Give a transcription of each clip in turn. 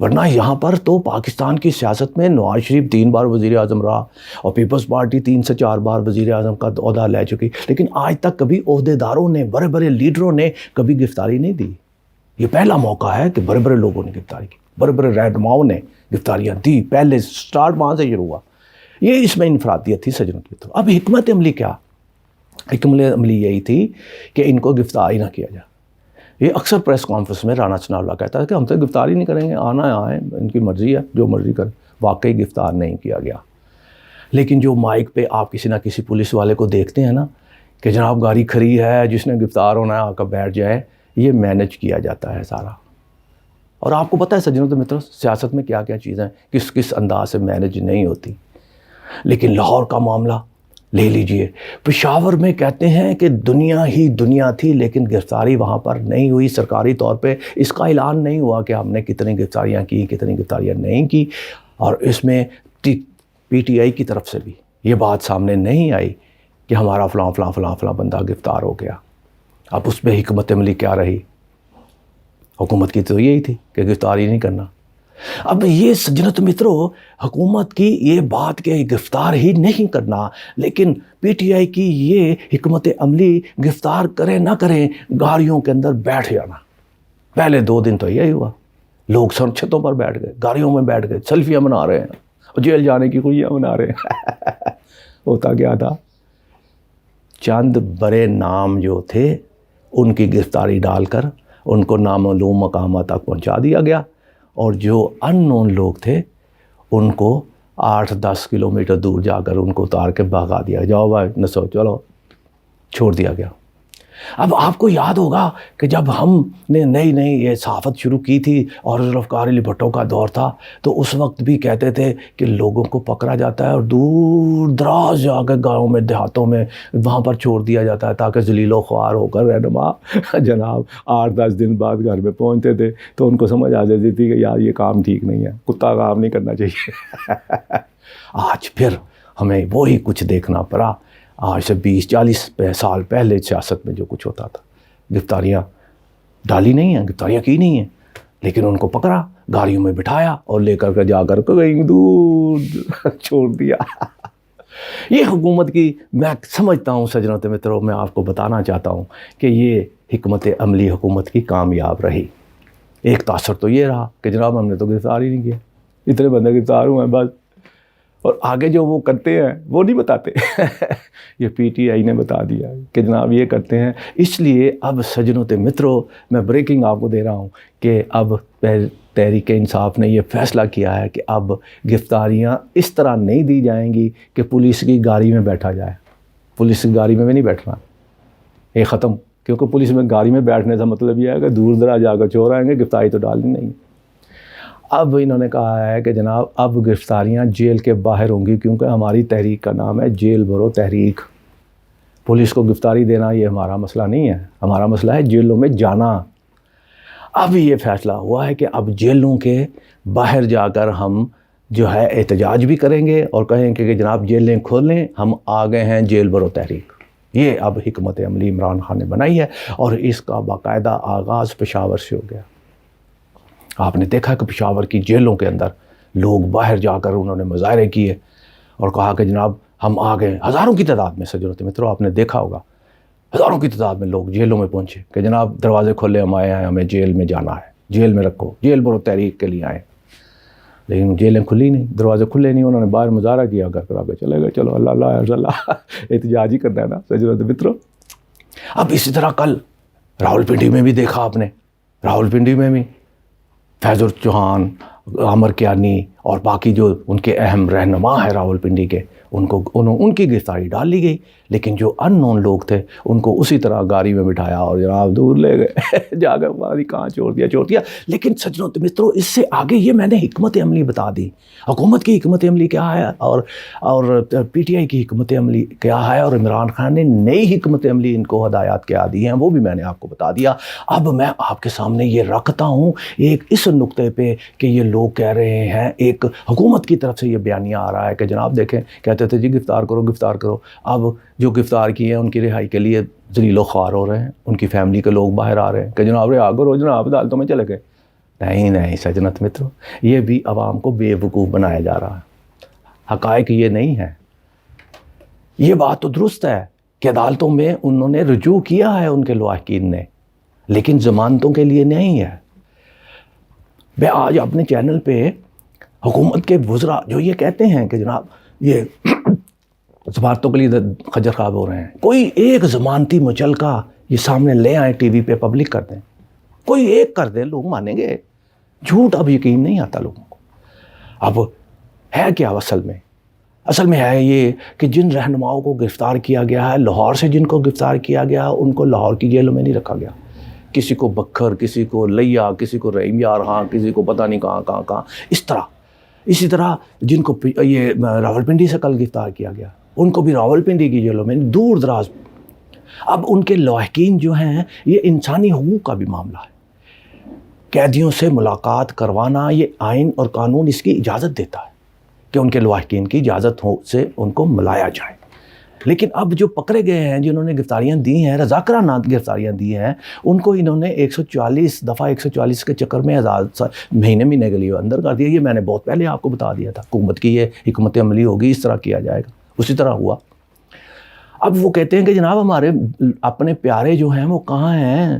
ورنہ یہاں پر تو پاکستان کی سیاست میں نواز شریف 3 بار وزیر اعظم رہا اور پیپلز پارٹی 3 سے 4 بار وزیر اعظم کا عہدہ لے چکی، لیکن آج تک کبھی عہدیداروں نے، بڑے بڑے لیڈروں نے کبھی گرفتاری نہیں دی۔ یہ پہلا موقع ہے کہ بڑے بڑے لوگوں نے گرفتاری کی، بڑے بڑے رہنماؤں نے گرفتاریاں دی، پہلے سٹارٹ وہاں سے شروع ہوا۔ یہ اس میں انفرادیت تھی سجنوں کی طرف۔ اب حکمت عملی کیا؟ حکمت عملی یہی تھی کہ ان کو گرفتار نہ کیا جائے۔ یہ اکثر پریس کانفرنس میں رانا ثناء اللہ کہتا ہے کہ ہم تو گرفتار ہی نہیں کریں گے، آنا آئیں، ان کی مرضی ہے، جو مرضی کریں۔ واقعی گرفتار نہیں کیا گیا، لیکن جو مائک پہ آپ کسی نہ کسی پولیس والے کو دیکھتے ہیں نا کہ جناب گاڑی کھڑی ہے، جس نے گرفتار ہونا ہے آ کر بیٹھ جائے، یہ مینج کیا جاتا ہے سارا۔ اور آپ کو پتہ ہے سجنوں تو مترو، سیاست میں کیا کیا چیزیں کس انداز سے مینج نہیں ہوتی۔ لیکن لاہور کا معاملہ لے لیجئے، پشاور میں کہتے ہیں کہ دنیا ہی دنیا تھی، لیکن گرفتاری وہاں پر نہیں ہوئی۔ سرکاری طور پہ اس کا اعلان نہیں ہوا کہ ہم نے کتنی گرفتاریاں کی، کتنی گرفتاریاں نہیں کی، اور اس میں پی ٹی آئی کی طرف سے بھی یہ بات سامنے نہیں آئی کہ ہمارا فلاں فلاں فلاں فلاں بندہ گرفتار ہو گیا۔ اب اس پہ حکمت عملی کیا رہی؟ حکومت کی تو یہی تھی کہ گرفتاری نہیں کرنا۔ اب یہ سجنت مترو، حکومت کی یہ بات کہ گرفتار ہی نہیں کرنا، لیکن پی ٹی آئی کی یہ حکمت عملی گرفتار کریں نہ کریں، گاڑیوں کے اندر بیٹھ جانا۔ پہلے 2 دن تو یہی ہوا، لوگ سر چھتوں پر بیٹھ گئے، گاڑیوں میں بیٹھ گئے، سیلفیاں بنا رہے ہیں اور جیل جانے کی خوشیاں منا رہے ہیں۔ ہوتا کیا تھا؟ چند بڑے نام جو تھے ان کی گرفتاری ڈال کر ان کو نامعلوم مقامات تک پہنچا دیا گیا، اور جو ان نون لوگ تھے ان کو 8-10 کلومیٹر دور جا کر ان کو اتار کے بھگا دیا، جاؤ بھائی نسو چلو، چھوڑ دیا گیا۔ اب آپ کو یاد ہوگا کہ جب ہم نے نئی یہ صحافت شروع کی تھی اور ذوالفقار علی بھٹو کا دور تھا، تو اس وقت بھی کہتے تھے کہ لوگوں کو پکڑا جاتا ہے اور دور دراز جا کے گاؤں میں، دیہاتوں میں وہاں پر چھوڑ دیا جاتا ہے تاکہ ذلیل و خوار ہو کر رہنما جناب 8-10 دن بعد گھر میں پہنچتے تھے تو ان کو سمجھ آ جاتی تھی کہ یار یہ کام ٹھیک نہیں ہے، کتا کام نہیں کرنا چاہیے۔ آج پھر ہمیں وہی کچھ دیکھنا پڑا۔ آج سے 20-40 سال پہلے سیاست میں جو کچھ ہوتا تھا، گرفتاریاں ڈالی نہیں ہیں، گرفتاریاں کی نہیں ہیں، لیکن ان کو پکڑا، گاڑیوں میں بٹھایا اور لے کر کے جا کر کہیں دور چھوڑ دیا۔ یہ حکومت کی، میں سمجھتا ہوں سجنوں متروں، میں آپ کو بتانا چاہتا ہوں کہ یہ حکمت عملی حکومت کی کامیاب رہی۔ ایک تاثر تو یہ رہا کہ جناب ہم نے تو گرفتار ہی نہیں کیا، اتنے بندے گرفتار ہوئے ہیں بس، اور آگے جو وہ کرتے ہیں وہ نہیں بتاتے۔ یہ پی ٹی آئی نے بتا دیا کہ جناب یہ کرتے ہیں۔ اس لیے اب سجنوں متروں، میں بریکنگ آپ کو دے رہا ہوں کہ اب تحریک انصاف نے یہ فیصلہ کیا ہے کہ اب گرفتاریاں اس طرح نہیں دی جائیں گی کہ پولیس کی گاڑی میں بیٹھا جائے۔ پولیس کی گاڑی میں بھی نہیں بیٹھنا، یہ ختم، کیونکہ پولیس میں گاڑی میں بیٹھنے کا مطلب یہ ہے کہ دور دراز جا کر چور آئیں گے، گرفتاری تو ڈالنی نہیں۔ اب انہوں نے کہا ہے کہ جناب اب گرفتاریاں جیل کے باہر ہوں گی، کیونکہ ہماری تحریک کا نام ہے جیل بھرو تحریک۔ پولیس کو گرفتاری دینا یہ ہمارا مسئلہ نہیں ہے، ہمارا مسئلہ ہے جیلوں میں جانا۔ اب یہ فیصلہ ہوا ہے کہ اب جیلوں کے باہر جا کر ہم جو ہے احتجاج بھی کریں گے اور کہیں گے کہ جناب جیلیں کھولیں، ہم آ گئے ہیں جیل بھرو تحریک۔ یہ اب حکمت عملی عمران خان نے بنائی ہے، اور اس کا باقاعدہ آغاز پشاور سے ہو گیا۔ آپ نے دیکھا کہ پشاور کی جیلوں کے اندر لوگ باہر جا کر انہوں نے مظاہرے کیے اور کہا کہ جناب ہم آ گئے، ہزاروں کی تعداد میں سجنوں متروں، آپ نے دیکھا ہوگا ہزاروں کی تعداد میں لوگ جیلوں میں پہنچے کہ جناب دروازے کھولے، ہم آئے ہیں، ہمیں جیل میں جانا ہے، جیل میں رکھو، جیل بھرو تحریک کے لیے آئے۔ لیکن جیلیں کھلی نہیں، دروازے کھلے نہیں، انہوں نے باہر مظاہرہ کیا، گھر پر آ کے چلے گئے، چلو اللہ اللہ اللہ، احتجاج ہی کرنا ہے نا سجنوں متروں۔ اب اسی طرح کل راولپنڈی میں بھی دیکھا آپ نے، راولپنڈی میں بھی فیض چوہان، عمر کیانی اور باقی جو ان کے اہم رہنما ہیں راولپنڈی کے، ان کی گرفتاری ڈال لی گئی، لیکن جو ان نون لوگ تھے ان کو اسی طرح گاڑی میں بٹھایا اور جناب دور لے گئے، جا کر ماری کہاں چھوڑ دیا۔ لیکن سجنوں متروں، اس سے آگے یہ میں نے حکمت عملی بتا دی، حکومت کی حکمت عملی کیا ہے اور پی ٹی آئی کی حکمت عملی کیا ہے، اور عمران خان نے نئی حکمت عملی ان کو ہدایات کیا دی ہیں، وہ بھی میں نے آپ کو بتا دیا۔ اب میں آپ کے سامنے یہ رکھتا ہوں ایک اس نقطے پہ کہ یہ لوگ کہہ رہے ہیں، ایک حکومت کی طرف سے یہ بیانیہ آ رہا ہے کہ جناب دیکھیں، کہتے تھے جی گرفتار کرو گرفتار کرو، اب جو گرفتار کیے ہیں ان کی رہائی کے لیے ذلیل و خوار ہو رہے ہیں، ان کی فیملی کے لوگ باہر آ رہے ہیں کہ جناب رہا کرو، جناب عدالتوں میں چلے گئے۔ نہیں نہیں سجنت مترو، یہ بھی عوام کو بے وقوف بنایا جا رہا ہے، حقائق یہ نہیں ہے۔ یہ بات تو درست ہے کہ عدالتوں میں انہوں نے رجوع کیا ہے ان کے لواحقین نے، لیکن ضمانتوں کے لیے نہیں ہے۔ میں آج اپنے چینل پہ حکومت کے وزراء جو یہ کہتے ہیں کہ جناب یہ سفارتوں کے لیے خجر خواب ہو رہے ہیں، کوئی ایک ضمانتی مچلقہ یہ سامنے لے آئیں، ٹی وی پہ پبلک کر دیں، کوئی ایک کر دیں، لوگ مانیں گے؟ جھوٹ اب یقین نہیں آتا لوگوں کو۔ اب ہے کیا اصل میں ہے یہ کہ جن رہنماؤں کو گرفتار کیا گیا ہے، لاہور سے جن کو گرفتار کیا گیا ان کو لاہور کی جیلوں میں نہیں رکھا گیا، کسی کو بکھر، کسی کو لیا، کسی کو رحیم یار ہاں، کسی کو پتہ نہیں کہاں اسی طرح جن کو یہ راولپنڈی سے کل گرفتار کیا گیا ان کو بھی راولپنڈی کی جیلوں میں، دور دراز۔ اب ان کے لاحقین جو ہیں یہ انسانی حقوق کا بھی معاملہ ہے، قیدیوں سے ملاقات کروانا یہ آئین اور قانون اس کی اجازت دیتا ہے کہ ان کے لواحقین کی اجازت سے ان کو ملایا جائے۔ لیکن اب جو پکڑے گئے ہیں، جنہوں نے گرفتاریاں دی ہیں، رضاکارانہ گرفتاریاں دی ہیں، ان کو انہوں نے 144 کے چکر میں آزاد مہینے کے لیے اندر کر دیا۔ یہ میں نے بہت پہلے آپ کو بتا دیا تھا، حکومت کی یہ حکمت عملی ہوگی، اس طرح کیا جائے گا، اسی طرح ہوا۔ اب وہ کہتے ہیں کہ جناب ہمارے اپنے پیارے جو ہیں وہ کہاں ہیں؟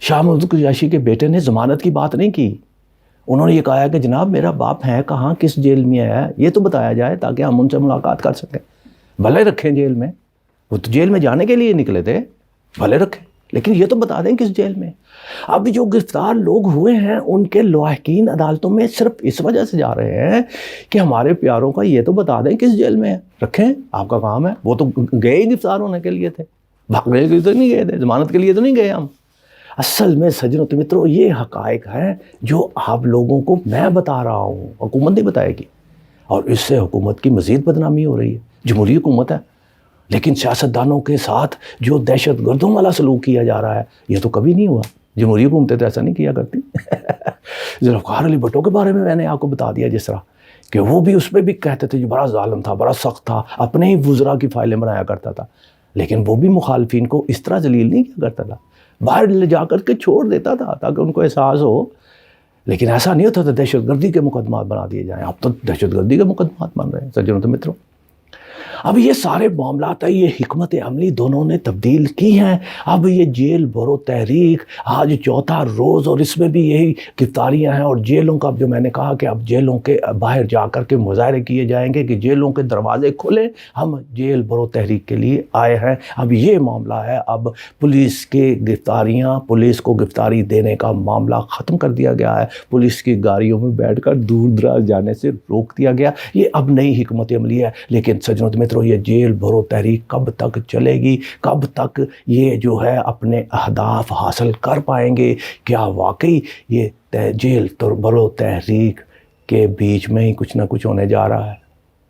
شاہ محمود قریشی کے بیٹے نے ضمانت کی بات نہیں کی، انہوں نے یہ کہا ہے کہ جناب میرا باپ ہے کہاں، کس جیل میں ہے، یہ تو بتایا جائے تاکہ ہم ان سے ملاقات کر سکیں۔ بھلے رکھیں جیل میں، وہ تو جیل میں جانے کے لیے نکلے تھے، بھلے رکھیں، لیکن یہ تو بتا دیں کس جیل میں۔ اب جو گرفتار لوگ ہوئے ہیں ان کے لواحقین عدالتوں میں صرف اس وجہ سے جا رہے ہیں کہ ہمارے پیاروں کا یہ تو بتا دیں کس جیل میں ہے، رکھیں، آپ کا کام ہے۔ وہ تو گئے ہی گرفتار ہونے کے لیے تھے، بھاگنے کے لیے تو نہیں گئے تھے، ضمانت کے لیے تو نہیں گئے ہم۔ اصل میں سجنوں تو مترو یہ حقائق ہیں جو آپ لوگوں کو میں بتا رہا ہوں، حکومت نہیں بتائے گی، اور اس سے حکومت کی مزید بدنامی ہو رہی ہے۔ جمہوری حکومت ہے لیکن سیاستدانوں کے ساتھ جو دہشت گردوں والا سلوک کیا جا رہا ہے یہ تو کبھی نہیں ہوا، جمہوری حکومتیں تو ایسا نہیں کیا کرتی۔ ذوالفقار علی بھٹو کے بارے میں نے آپ کو بتا دیا جس طرح کہ وہ بھی اس پہ بھی کہتے تھے جو بڑا ظالم تھا، بڑا سخت تھا، اپنے ہی وزراء کی فائلیں بنایا کرتا تھا، لیکن وہ بھی مخالفین کو اس طرح ذلیل نہیں کیا کرتا تھا، باہر لے جا کر کے چھوڑ دیتا تھا تاکہ ان کو احساس ہو، لیکن ایسا نہیں ہوتا تھا دہشت گردی کے مقدمات بنا دیے جائیں۔ اب تو دہشت گردی کے مقدمات بن رہے ہیں سجنوں تو متروں۔ اب یہ سارے معاملات ہیں، یہ حکمت عملی دونوں نے تبدیل کی ہیں۔ اب یہ جیل بھرو تحریک آج چوتھا روز، اور اس میں بھی یہی گرفتاریاں ہیں، اور جیلوں کا جو میں نے کہا کہ اب جیلوں کے باہر جا کر کے مظاہرے کیے جائیں گے کہ جیلوں کے دروازے کھلیں، ہم جیل بھرو تحریک کے لیے آئے ہیں۔ اب یہ معاملہ ہے، اب پولیس کے گرفتاریاں، پولیس کو گرفتاری دینے کا معاملہ ختم کر دیا گیا ہے، پولیس کی گاڑیوں میں بیٹھ کر دور دراز جانے سے روک دیا گیا۔ یہ اب نئی حکمت عملی ہے، لیکن سجنوں متروں یہ جیل بھرو تحریک کب تک چلے گی؟ کب تک یہ جو ہے اپنے اہداف حاصل کر پائیں گے؟ کیا واقعی یہ جیل بھرو تحریک کے بیچ میں ہی کچھ نہ کچھ ہونے جا رہا ہے؟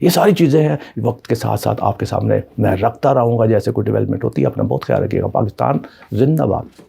یہ ساری چیزیں ہیں وقت کے ساتھ ساتھ آپ کے سامنے میں رکھتا رہوں گا، جیسے کوئی ڈیولپمنٹ ہوتی ہے۔ اپنا بہت خیال رکھیے گا۔ پاکستان زندہ باد۔